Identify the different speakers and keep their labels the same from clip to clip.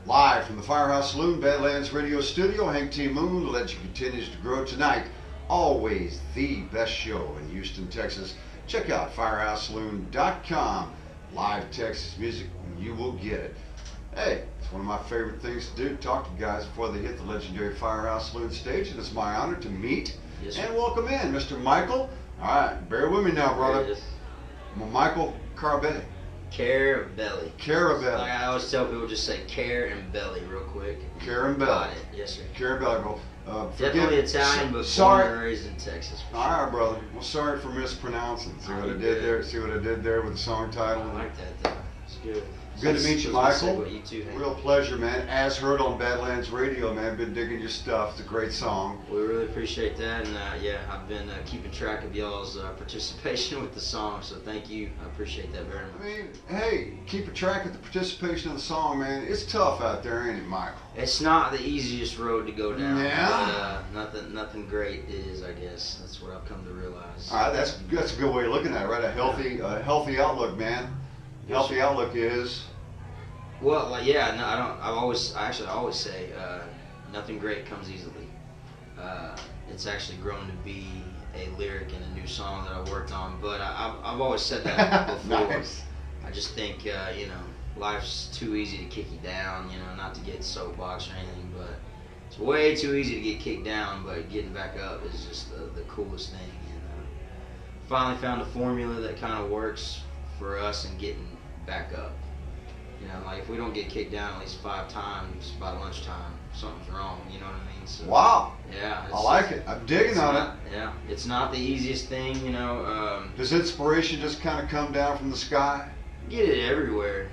Speaker 1: Live from the Firehouse Saloon, Badlands Radio Studio, Hank T. Moon, the legend continues to grow tonight. Always the best show in Houston, Texas. Check out firehousesaloon.com. Live Texas music, and you will get it. Hey, it's one of my favorite things to do, talk to guys before they hit the legendary Firehouse Saloon stage, and it's my honor to meet and welcome in Mr. Michael. All right, bear with me now, brother. Michael Carubelli.
Speaker 2: Carubelli.
Speaker 1: Carubelli.
Speaker 2: Like I always tell people, just say care and belly real quick.
Speaker 1: Carubelli.
Speaker 2: Got it. Yes, sir.
Speaker 1: Carubelli.
Speaker 2: Definitely Italian, but born and raised in Texas.
Speaker 1: All right, brother. Well, sorry for mispronouncing. See what I did there? See what I did there with the song title?
Speaker 2: I like that, though. It's good.
Speaker 1: Good to meet you, Michael.
Speaker 2: You too, Hank.
Speaker 1: Real pleasure, man. As heard on Badlands Radio, man. Been digging your stuff. It's a great song.
Speaker 2: We really appreciate that, and yeah, I've been keeping track of y'all's participation with the song, so thank you. I appreciate that very much.
Speaker 1: I mean, hey, keeping track of the participation of the song, man. It's tough out there, ain't it, Michael?
Speaker 2: It's not the easiest road to go down.
Speaker 1: Yeah.
Speaker 2: But, nothing great is, I guess. That's what I've come to realize.
Speaker 1: All right, that's a good way of looking at it, right? A healthy outlook, man. Healthy outlook is.
Speaker 2: Well, like, yeah, no, I always say nothing great comes easily. It's actually grown to be a lyric in a new song that I worked on, but I've always said that before.
Speaker 1: Nice.
Speaker 2: I just think life's too easy to kick you down. Not to get soapbox or anything, but it's way too easy to get kicked down. But getting back up is just the coolest thing. And finally found a formula that kind of works for us in getting back up. Like if we don't get kicked down at least 5 times by lunchtime, something's wrong. You know what I mean? So,
Speaker 1: wow.
Speaker 2: Yeah.
Speaker 1: I like it. I'm digging on it.
Speaker 2: Yeah. It's not the easiest thing,
Speaker 1: Does inspiration just kind of come down from the sky?
Speaker 2: Get it everywhere.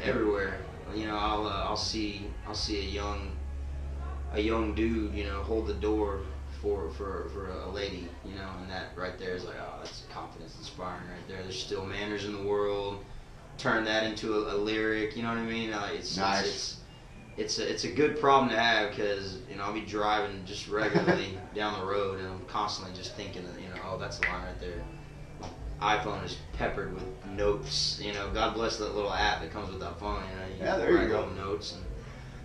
Speaker 2: Everywhere. I'll see a young dude, hold the door for a lady, and that right there is like, oh, that's confidence inspiring right there. There's still manners in the world. Turn that into a lyric, you know what I mean? It's
Speaker 1: nice.
Speaker 2: It's a good problem to have because I'll be driving just regularly down the road and I'm constantly just thinking oh, that's the line right there. My iPhone is peppered with notes. God bless that little app that comes with that phone.
Speaker 1: Yeah, there you go.
Speaker 2: Notes.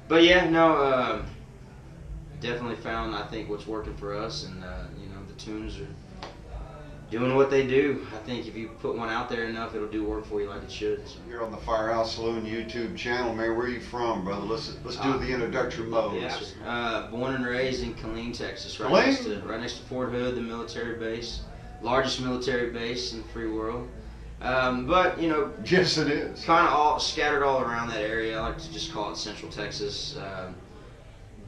Speaker 2: But yeah, no, definitely found I think what's working for us, and the tunes are doing what they do. I think if you put one out there enough, it'll do work for you like it should. So.
Speaker 1: You're on the Firehouse Saloon YouTube channel, man. Where are you from, brother? Let's do the introductory mode.
Speaker 2: Yeah, born and raised in Killeen, Texas, right next to Fort Hood, the military base, largest military base in the free world. But
Speaker 1: yes, it is.
Speaker 2: Kind of all scattered all around that area. I like to just call it Central Texas.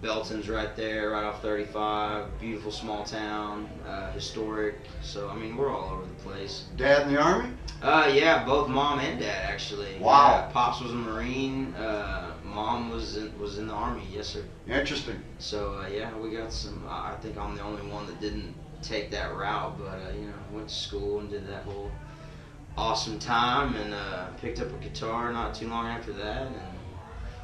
Speaker 2: Belton's right there, right off 35. Beautiful small town, historic. So we're all over the place.
Speaker 1: Dad in the Army?
Speaker 2: Yeah, both mom and dad actually.
Speaker 1: Wow.
Speaker 2: Pops was a Marine. Mom was in the Army. Yes, sir.
Speaker 1: Interesting.
Speaker 2: So yeah, we got some. I think I'm the only one that didn't take that route, but went to school and did that whole awesome time, and picked up a guitar not too long after that. And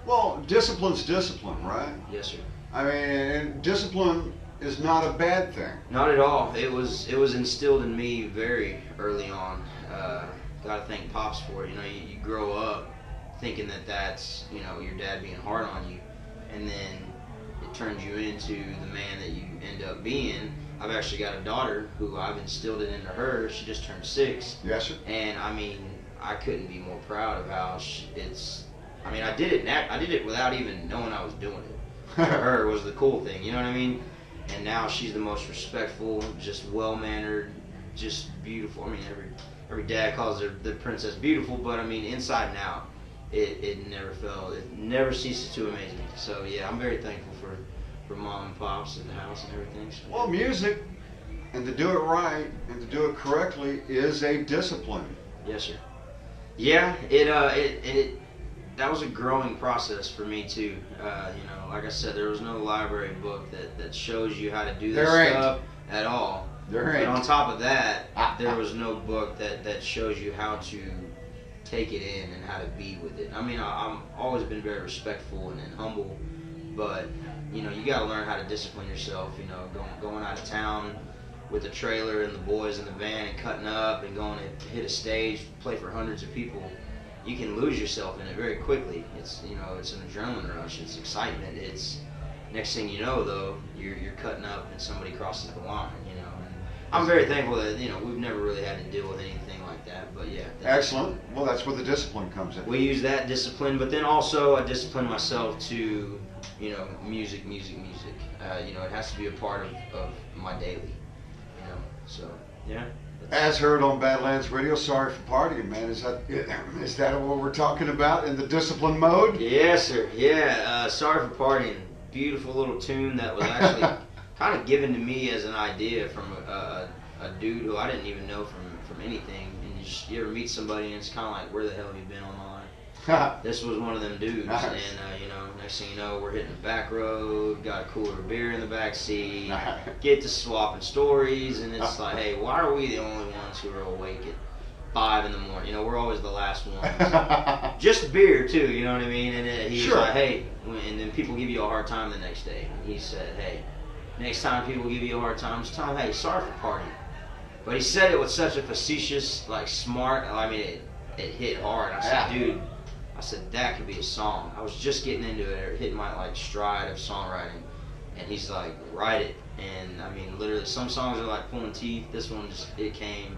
Speaker 1: well, discipline's discipline, right?
Speaker 2: Yes, sir.
Speaker 1: And discipline is not a bad thing.
Speaker 2: Not at all. It was instilled in me very early on. Got to thank Pops for it. You grow up thinking that's your dad being hard on you, and then it turns you into the man that you end up being. I've actually got a daughter who I've instilled it into her. She just turned 6.
Speaker 1: Yes, sir.
Speaker 2: And I couldn't be more proud of how I did it without even knowing I was doing it. To her was the cool thing, you know what I mean? And now she's the most respectful, just well-mannered, just beautiful. Every dad calls the princess beautiful, but inside and out, it never ceases to amaze me. So yeah, I'm very thankful for mom and pops at the house and everything. So,
Speaker 1: well, music, and to do it right and to do it correctly is a discipline.
Speaker 2: Yes, sir. Yeah, that was a growing process for me too. Like I said, there was no library book that shows you how to do this stuff at all.
Speaker 1: There ain't.
Speaker 2: But on top of that, there was no book that shows you how to take it in and how to be with it. I'm always been very respectful and humble, but you got to learn how to discipline yourself. Going out of town with a trailer and the boys in the van and cutting up and going to hit a stage, play for hundreds of people. you can lose yourself in it very quickly. It's it's an adrenaline rush. It's excitement. It's next thing you know though, you're cutting up and somebody crosses the line. And I'm very thankful that we've never really had to deal with anything like that. But yeah.
Speaker 1: Excellent. Well, that's where the discipline comes in.
Speaker 2: We use that discipline, but then also I discipline myself to music. It has to be a part of my daily. So yeah.
Speaker 1: As heard on Badlands Radio, sorry for partying, man. Is that what we're talking about in the discipline mode?
Speaker 2: Yes, sir. Yeah. Sorry for partying. Beautiful little tune that was actually kind of given to me as an idea from a dude who I didn't even know from anything. And you ever meet somebody and it's kind of like, where the hell have you been all my life? This was one of them dudes.
Speaker 1: Nice.
Speaker 2: And next thing you know, we're hitting the back road, got a cooler of beer in the back seat,
Speaker 1: Nice.
Speaker 2: get to swapping stories, and it's like, hey, why are we the only ones who are awake at 5 in the morning? We're always the last ones. Just beer too, you know what I mean? And he's
Speaker 1: Sure.
Speaker 2: like, hey, and then people give you a hard time the next day. And he said, hey, next time people give you a hard time, just tell them, hey, sorry for partying. But he said it with such a facetious, smart, it hit hard. I said, dude, that could be a song. I was just getting into it, or hitting my stride of songwriting. And he's like, write it. And literally, some songs are like pulling teeth. This one it came,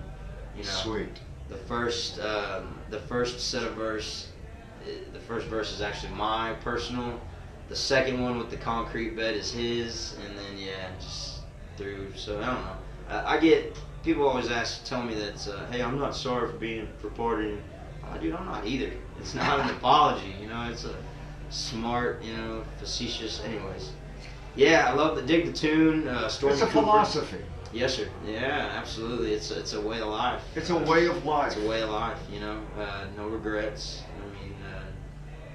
Speaker 1: Sweet.
Speaker 2: The first set of the first verse is actually my personal. The second one with the concrete bed is his, and then just through. So I don't know. I get people always tell me that, hey, I'm not sorry for partying. Dude, I'm not either. It's not an apology. It's a smart, facetious. Anyways, yeah, I dig the tune. Stormy
Speaker 1: It's a
Speaker 2: Cooper.
Speaker 1: philosophy.
Speaker 2: Yes, sir. Yeah, absolutely. It's a way of life.
Speaker 1: It's a way of life.
Speaker 2: It's a way of life. No regrets.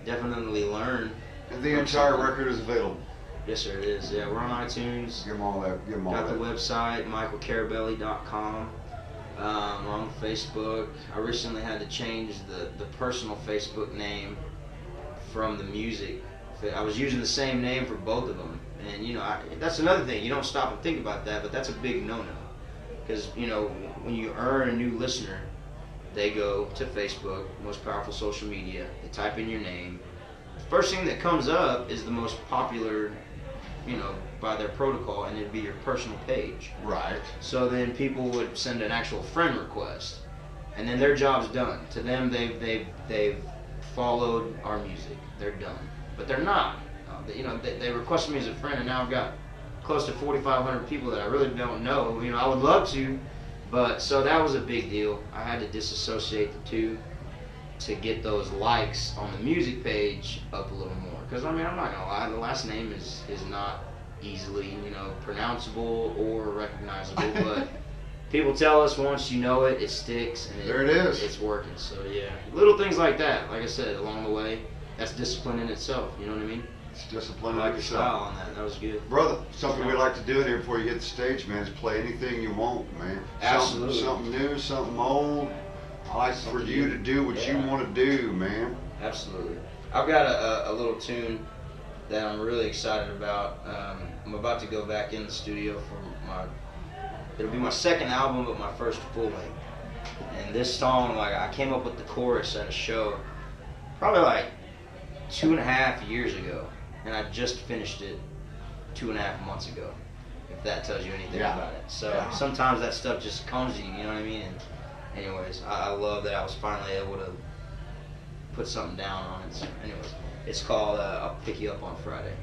Speaker 2: Definitely learn.
Speaker 1: And the entire record is available.
Speaker 2: Yes, sir. It is. Yeah, we're on iTunes.
Speaker 1: Give them all that.
Speaker 2: Got the website, michaelcarubelli.com. We're on Facebook. I recently had to change the personal Facebook name from the music. I was using the same name for both of them. And, that's another thing. You don't stop and think about that, but that's a big no-no. Because, when you earn a new listener, they go to Facebook, most powerful social media. They type in your name. The first thing that comes up is the most popular, by their protocol, and it'd be your personal page.
Speaker 1: Right.
Speaker 2: So then people would send an actual friend request, and then their job's done. To them, they've followed our music. They're done, but they're not. They requested me as a friend, and now I've got close to 4,500 people that I really don't know. I would love to, but so that was a big deal. I had to disassociate the two to get those likes on the music page up a little more. Because I'm not gonna lie, the last name is not easily pronounceable or recognizable, but people tell us once you know it, it sticks, and
Speaker 1: there it is.
Speaker 2: It's working. So yeah, little things like that. Like I said, along the way, that's discipline in itself. You know what I mean?
Speaker 1: It's discipline.
Speaker 2: I like your style on that. That was good,
Speaker 1: brother. Something we like to do in here before you hit the stage, man, is play anything you want, man.
Speaker 2: Absolutely.
Speaker 1: Something new, something old. I like for you to do what you want to do, man.
Speaker 2: Absolutely. I've got a little tune that I'm really excited about. I'm about to go back in the studio for it'll be my second album, but my first full length. And this song, I came up with the chorus at a show probably 2.5 years ago, and I just finished it 2.5 months ago, if that tells you anything about it. So sometimes that stuff just comes to you, you know what I mean? And anyways, I love that I was finally able to put something down on it. So anyways, it's called I'll Pick You Up on Friday.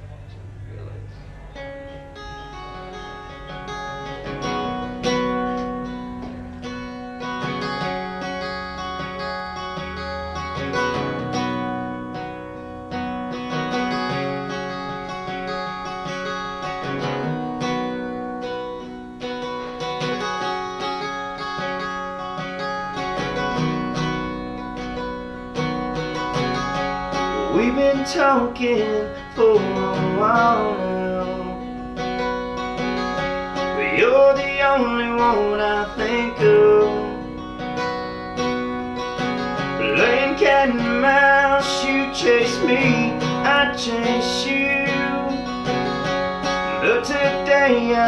Speaker 2: We've been talking for a while now, but you're the only one I think of. Playing cat and mouse, you chase me, I chase you. But today I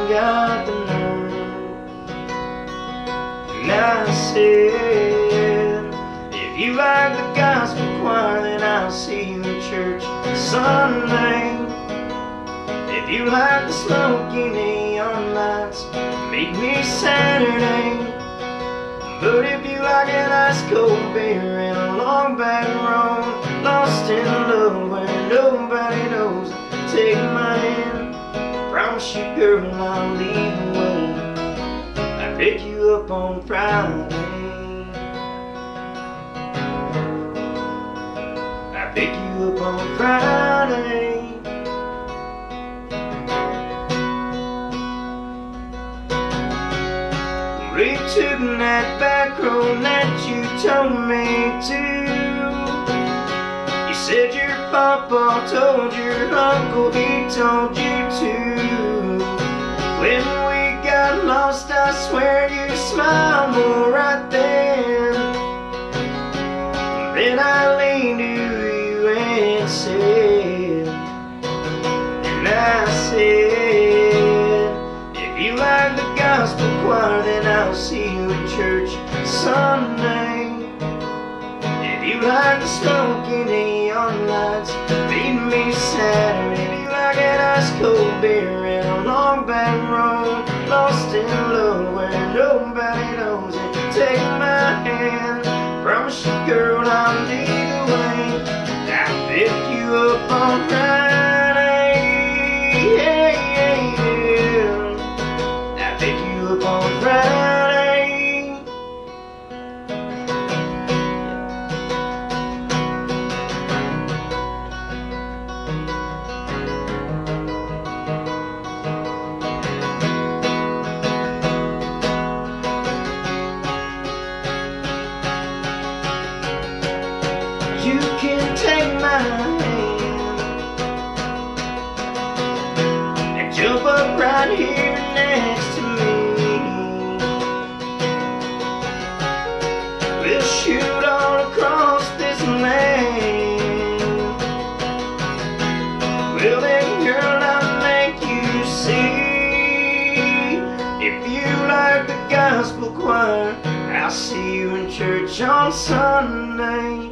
Speaker 2: got the nerve, and I said, if you like the guy I'll see you in church Sunday. If you like the smoky neon lights, meet me Saturday. But if you like an ice cold beer and a long back road, lost in love where nobody knows, take my hand, promise you girl I'll lead the way. I pick you up on Friday. I pick you up on Friday. We took that back road that you told me to. You said your papa told your uncle he told you to. When we got lost, I swear you smiled more right then. Then I leaned to you and said, if you like the gospel choir, then I'll see you in church Sunday. If you like the smoky neon lights, meet me Saturday. If you like an ice cold beer and a long back road, lost in love where nobody knows it, take my hand, promise you girl I'll lead the way. I'll pick you up on Friday, yeah, yeah, yeah. I'll pick you up on Friday. You can take my hand and jump up right here next to me. We'll shoot all across this land. Well then girl, I'll make you see. If you like the gospel choir, I'll see you in church on Sunday.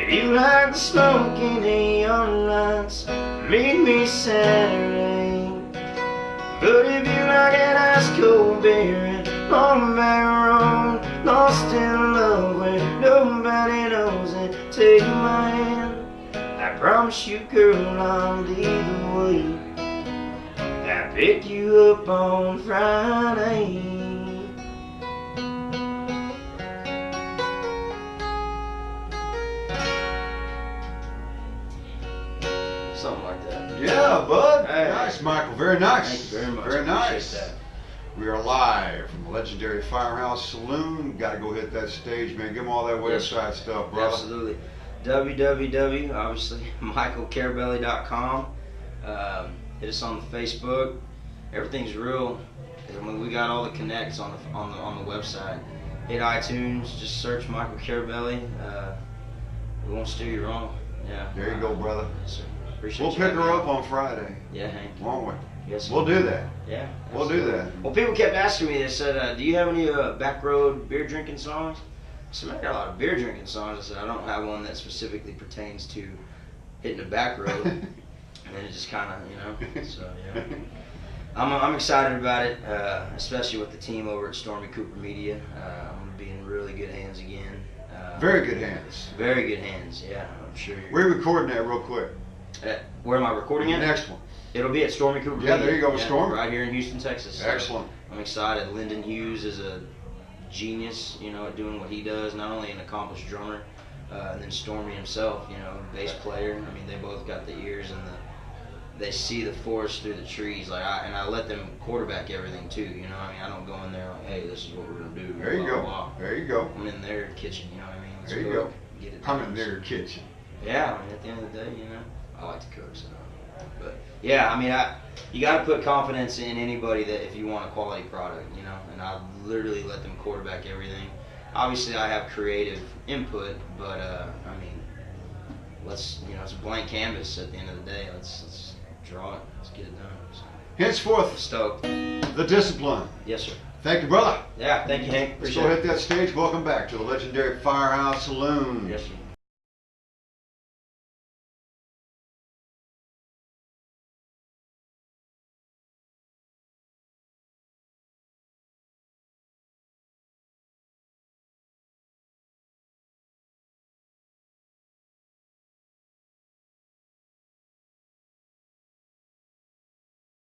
Speaker 2: If you like the smoky neon lights, meet me Saturday. But if you like an ice cold beer and long back road, lost in love where nobody knows it, take my hand, I promise you girl I'll lead the way. I pick you up on Friday. Something like that.
Speaker 1: Yeah, bud.
Speaker 2: Hey.
Speaker 1: Nice, Michael. Very nice.
Speaker 2: Thank you very much.
Speaker 1: Very nice.
Speaker 2: Appreciate
Speaker 1: We are live from the legendary Firehouse Saloon. Got to go hit that stage, man. Give them all that website stuff, brother.
Speaker 2: Absolutely. www, obviously, michaelcarubelli.com. Hit us on the Facebook. Everything's real. I mean, we got all the connects on the website. Hit iTunes. Just search Michael Carubelli. We won't steer you wrong. Yeah.
Speaker 1: There you go, brother.
Speaker 2: Yes, sir. Appreciate
Speaker 1: We'll
Speaker 2: you
Speaker 1: pick
Speaker 2: having
Speaker 1: her
Speaker 2: me
Speaker 1: up on Friday,
Speaker 2: Yeah, Hank.
Speaker 1: won't we?
Speaker 2: Yes, sir.
Speaker 1: We'll do that.
Speaker 2: Yeah.
Speaker 1: We'll do
Speaker 2: absolutely.
Speaker 1: that.
Speaker 2: Well, people kept asking me. They said, "Do you have any back road beer drinking songs?" I said, "I got a lot of beer drinking songs." I said, "I don't have one that specifically pertains to hitting the back road." And then it just kind of, you know. So yeah, I'm excited about it, especially with the team over at Stormy Cooper Media. I'm gonna be in really good hands again.
Speaker 1: Very good hands.
Speaker 2: Very good hands. Yeah, I'm sure.
Speaker 1: We're recording that real quick.
Speaker 2: Where am I recording
Speaker 1: The
Speaker 2: it?
Speaker 1: next one.
Speaker 2: It'll be at Stormy Cooper
Speaker 1: Yeah,
Speaker 2: Media.
Speaker 1: there you go, Stormy.
Speaker 2: Right here in Houston, Texas. So
Speaker 1: Excellent.
Speaker 2: I'm excited. Lyndon Hughes is a genius, you know, at doing what he does. Not only an accomplished drummer, and then Stormy himself, you know, bass player. I mean, they both got the ears and they see the forest through the trees. Like I let them quarterback everything too. You know, I mean, I don't go in there like, hey, this is what we're gonna do.
Speaker 1: There you
Speaker 2: blah,
Speaker 1: go.
Speaker 2: blah, blah.
Speaker 1: There you go.
Speaker 2: I'm in their kitchen. You know what I mean? Let's
Speaker 1: There you go.
Speaker 2: Get it
Speaker 1: I'm
Speaker 2: done.
Speaker 1: in their kitchen.
Speaker 2: Yeah, I mean, at the end of the day, you know, I like to cook, so. But yeah, I mean, you got to put confidence in anybody that if you want a quality product, you know. And I literally let them quarterback everything. Obviously, I have creative input, but I mean, it's a blank canvas at the end of the day. Let's draw it. Let's get it done. So,
Speaker 1: Henceforth,
Speaker 2: stoked.
Speaker 1: the discipline.
Speaker 2: Yes, sir.
Speaker 1: Thank you, brother.
Speaker 2: Yeah, thank you, Hank.
Speaker 1: Let's
Speaker 2: Appreciate
Speaker 1: go
Speaker 2: it.
Speaker 1: hit that stage. Welcome back to the legendary Firehouse Saloon.
Speaker 2: Yes, sir.